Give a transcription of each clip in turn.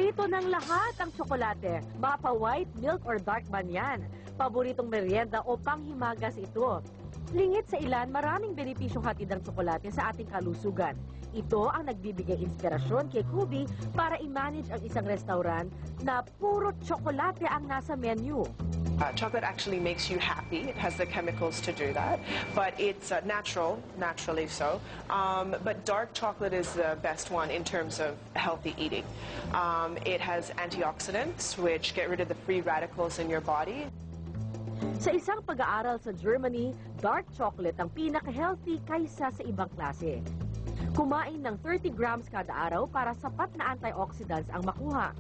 Paborito ng lahat ang tsokolate. Mapa white, milk or dark man yan. Paboritong merienda o panghimagas ito. Lingit sa ilan, maraming benepisyong hatid ng tsokolate sa ating kalusugan. Ito ang nagbibigay inspirasyon kay Kubi para i-manage ang isang restaurant na puro tsokolate ang nasa menu. Chocolate actually makes you happy. It has the chemicals to do that, but it's naturally so. But dark chocolate is the best one in terms of healthy eating. It has antioxidants, which get rid of the free radicals in your body. Sa isang pag-aaral sa Germany, dark chocolate ang pinaka-healthy kaysa sa ibang klase. Kumain ng 30 grams kada araw para sapat na antioxidants ang makuha.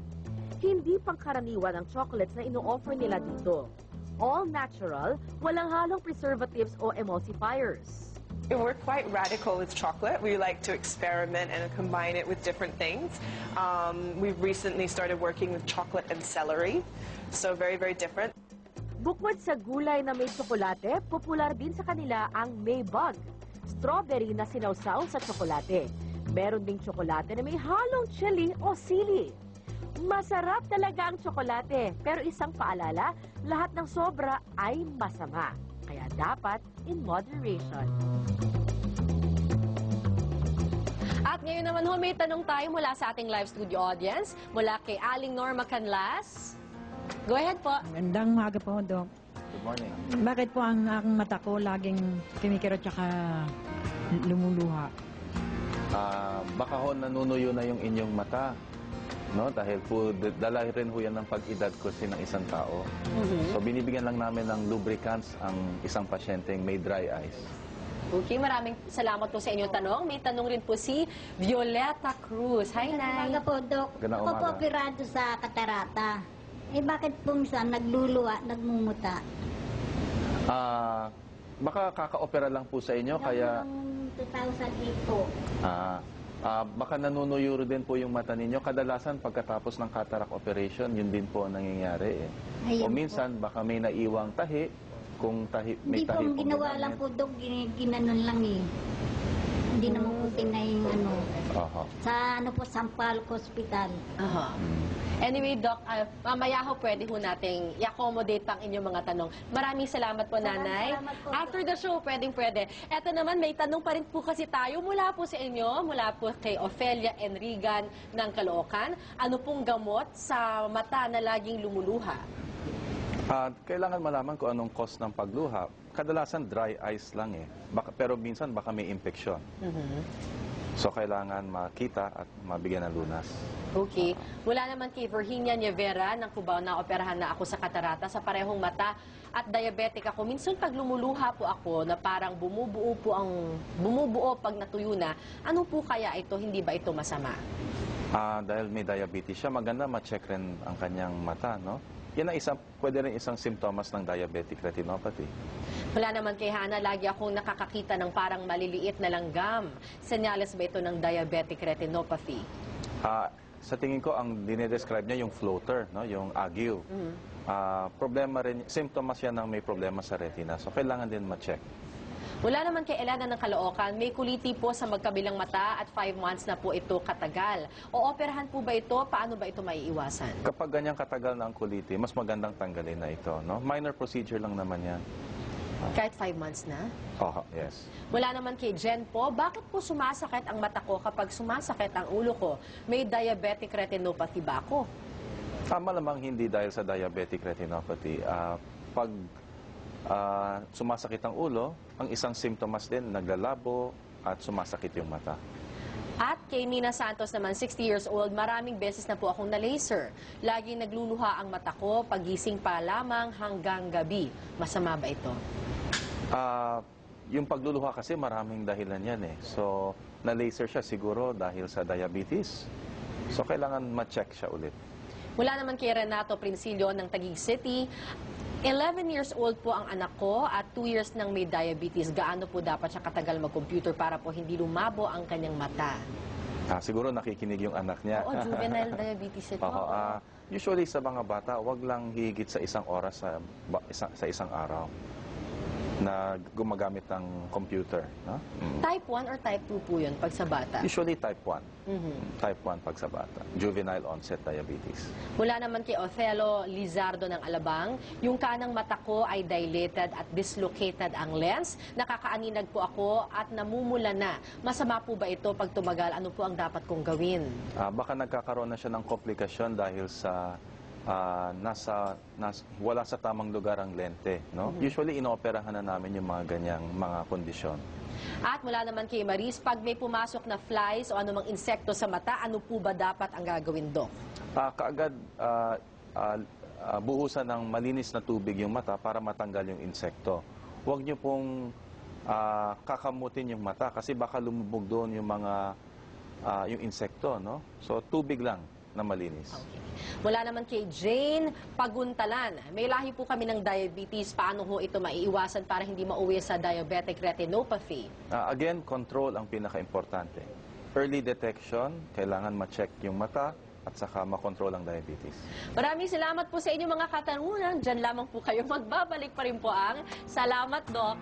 Hindi pangkaraniwan ang chocolates na ino-offer nila dito. All natural, walang halong preservatives o emulsifiers. We're quite radical with chocolate. We like to experiment and combine it with different things. We've recently started working with chocolate and celery, so very, very different. Bukod sa gulay na may tsokolate, popular din sa kanila ang Maybug, strawberry na sinawsaw sa tsokolate. Meron ding tsokolate na may halong chili o sili. Masarap talaga ang tsokolate, pero isang paalala, lahat ng sobra ay masama. Kaya dapat in moderation. At ngayon naman ho, may tanong tayo mula sa ating live studio audience, mula kay Aling Norma Canlas. Go ahead po. Magandang umaga po, Dok. Good morning. Bakit po ang aking mata ko laging kumikirot tsaka lumuluha? Baka ho nanunuyo na yung inyong mata. No? Dahil po, dala rin ho yan ng pag-edad kasi ng isang tao. So binibigyan lang namin ng lubricants ang isang pasyenteng may dry eyes. Okay, maraming salamat po sa inyong tanong. May tanong rin po si Violeta Cruz. Hi, Nay. Umaga po, Dok. Magandang Ako po umaga. operado sa katarata. Bakit po minsan nagluluwa, nagmumuta? Baka kaka-opera lang po sa inyo, kaya Noong 2008 po. baka nanunuyo din po yung mata ninyo. Kadalasan pagkatapos ng cataract operation, yun din po ang nangyayari. Ayun O minsan, baka may naiwang tahi. Kung may Hindi po, tahi ang ginawa lang po, Dok, ginanon lang eh. Hindi naman po tinay ano. Sa ano po, Sampaloc Hospital. Anyway, Doc, mamaya ho pwede ho nating i-accommodate pang inyong mga tanong. Maraming salamat po, Nanay. Salamat po. After the show, pwede. Eto naman, may tanong pa rin po kasi tayo mula po sa inyo, mula po kay Ofelia Enrigan ng Caloocan. Ano pong gamot sa mata na laging lumuluha? Kailangan malaman kung anong cause ng pagluha. Kadalasan dry eyes lang eh. Pero minsan baka may infeksyon. So kailangan makita at mabigyan ng lunas. Okay. Mula naman kay Virginia Nievera ng Cubao, na operahan na ako sa katarata sa parehong mata at diabetic ako. Minsan pag lumuluha po ako na parang bumubuo pag natuyo na, ano po kaya ito? Hindi ba ito masama? Dahil may diabetes siya, maganda ma-check rin ang kanyang mata, no? Yan ang pwede rin isang simptomas ng diabetic retinopathy. Wala naman kay Hana, lagi akong nakakakita ng parang maliliit na langgam. Senyales ba ito ng diabetic retinopathy? Sa tingin ko, ang dinedescribe niya yung floater, no? Yung ague. Problema rin, simptomas yan ng may problema sa retina. So, kailangan din ma-check. Wala naman kay Elana ng Caloocan, may kuliti po sa magkabilang mata at 5 months na po ito katagal. O operahan po ba ito? Paano ba ito maiiwasan? Kapag ganyang katagal na ang kuliti, mas magandang tanggalin na ito, no? Minor procedure lang naman yan. Kahit 5 months na? Yes. Wala naman kay Jen po, bakit po sumasakit ang mata ko kapag sumasakit ang ulo ko? May diabetic retinopathy ba ako? Malamang hindi dahil sa diabetic retinopathy. Pag sumasakit ang ulo, ang isang simptomas din, naglalabo at sumasakit yung mata. At kay Nina Santos naman, 60 years old, maraming beses na po akong na-laser. Laging nagluluha ang mata ko, pagising pa lamang hanggang gabi. Masama ba ito? Yung pagluluha kasi maraming dahilan yan eh. So, na-laser siya siguro dahil sa diabetes. So, kailangan ma-check siya ulit. Mula naman kay Renato Princilio ng Taguig City, 11 years old po ang anak ko at 2 years nang may diabetes. Gaano po dapat siya katagal mag-computer para po hindi lumabo ang kanyang mata? Siguro nakikinig yung anak niya. Oo, juvenile diabetes ito. Usually sa mga bata, wag lang higit sa 1 oras sa isang araw. na gumagamit ng computer. No? Type 1 or type 2 po yun pag sa bata? Usually type 1. Type 1 pag sa bata. Juvenile onset diabetes. Mula naman kay Othello Lizardo ng Alabang, yung kanang mata ko ay dilated at dislocated ang lens. Nakakaaninag po ako at namumula na. Masama po ba ito pag tumagal? Ano po ang dapat kong gawin? Baka nagkakaroon na siya ng komplikasyon dahil sa wala sa tamang lugar ang lente. No? Usually, inooperahan na namin yung mga ganyang mga kondisyon. At mula naman kay Maris, pag may pumasok na flies o anumang insekto sa mata, ano po ba dapat ang gagawin, Dok? Kaagad buhusan ng malinis na tubig yung mata para matanggal yung insekto. Huwag niyo pong kakamutin yung mata kasi baka lumubog doon yung yung insekto. No? So, tubig lang na malinis. Okay. Mula naman kay Jane Paguntalan. May lahi po kami ng diabetes. Paano ho ito maiiwasan para hindi mauwi sa diabetic retinopathy? Again, control ang pinaka-importante. Early detection, kailangan ma-check yung mata at saka makontrol ang diabetes. Maraming salamat po sa inyong mga katanungan. Diyan lamang po kayo. Magbabalik pa rin po ang Salamat, Doc.